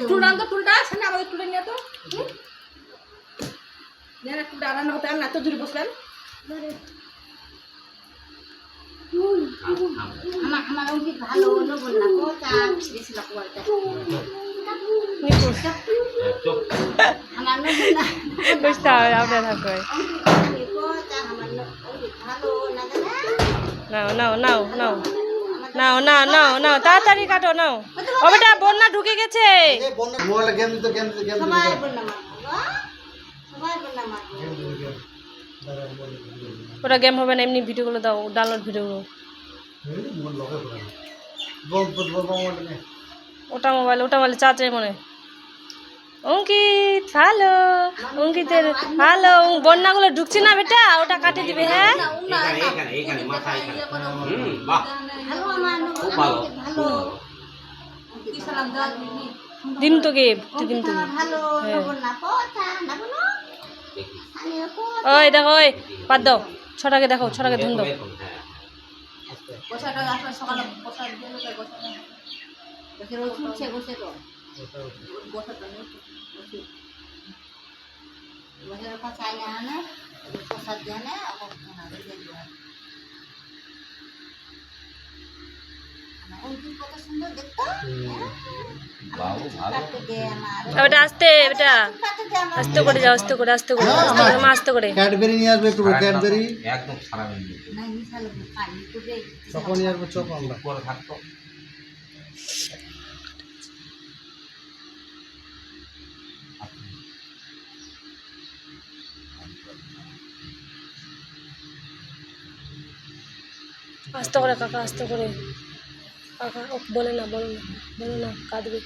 টুলটা তো টুলটা আছে না আমাদের টুলে নিয়ে তো নেন একটু ডানা হতে আর না তো দূরে বসলেন আমার ওই ভালো হলো বললাম ও চা বেশি লাগবে বলতে আমার না বুঝতে হবে আপনার থাকবে নাও নাও নাও নাও নাও নাও নাও নাও তাড়াতাড়ি কাটো নাও ও বেটা বন্যা ঢুকে গেছে সবাই বললাম সবাই বললাম ওটা গেম হবে না এমনি ভিডিওগুলো দাও ডাউনলোড ভিডিওগুলো ওটা মোবাইলে চাচে মনে অঙ্কিত ভালো অঙ্কিতের ভালো বন্যাগুলো ঢুকছে না বেটা ওটা কাটে দিবে হ্যাঁ দিন তো গে দিন তো ওই দেখো ওই বাদ দাও ছটাকে দেখো ছটাকে ধুন দাও বেটা আস্তে বেটা আস্তে করে যাও আস্তে করে আস্তে করে আস্তে করে মা আস্তে করে ক্যাডবেরি নিয়ে আসবে একটু ক্যাডবেরি একদম খারাপ হয়ে গেছে চকো নিয়ে আসবে চকো আমরা পরে থাকতো আস্তে করে কাকা আস্তে করে কাকা ও বলে না বলো না বলো না কাঁদবে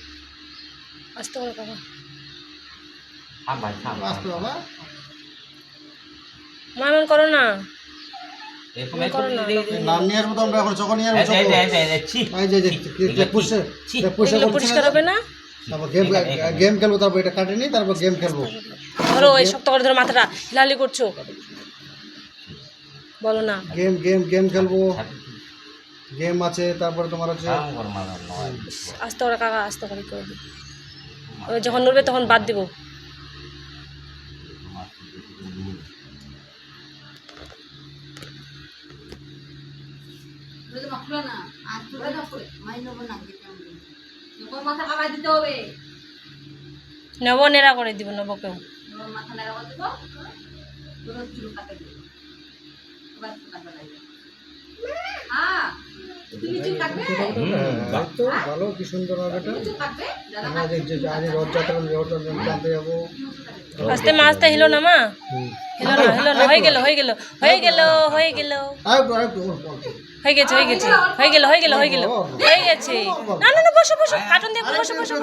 আস্তে করে কাকা থাম ভাই থাম আসতে বাবা মামন করো না এরকম নাম নিয়ে আসবো তো আমরা এখন চকো নিয়ে আসবো চকো এই যে পুষে পরিষ্কার হবে না তারপর গেম খেলবো তারপর এটা কাটে নি তারপর গেম খেলবো ধরো এই শক্ত করে ধরো মাথাটা হিলালি করছো বলো না গেম গেম গেম খেলবো গেম আছে তারপরে তোমার হচ্ছে আস্তে করে কাকা আস্তে করে করে দিই ওই যখন নড়বে তখন বাদ দিব নব নেড়া করে দিব নবকেও ভালো কি সুন্দর হবে এটা আমরা দেখছি যে আজ রথযাত্রা জানতে যাবো আস্তে মা আস্তে হিলো না মা হিলো না হয়ে গেল হয়ে গেল হয়ে গেল হয়ে গেল হয়ে গেছে হয়ে গেছে হয়ে গেল হয়ে গেল হয়ে গেল হয়ে গেছে না না না বসো বসো কার্টুন দেখো বসো বসো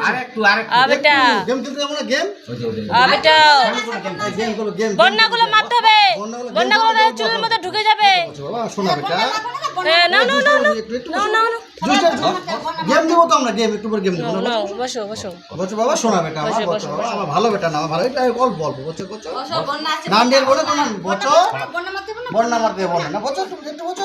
বেটা গেম খেলতে যাবো না গেম বেটা গেম করো গেম বন্যাগুলো মারতে হবে বন্যাগুলো চুলের মধ্যে ঢুকে যাবে বাবা শোনা বেটা না না না না না না গেম দেবো তো আমরা গেম একটু পরে গেম দেবো না বসো বসো বলছো বাবা শোনা বেটা আমার বলছো বাবা আমার ভালো বেটা না আমার ভালো এটা অল্প অল্প বলছো বলছো নাম দিয়ে বলে বলছো বন্যা মারতে বলে না বলছো একটু বলছো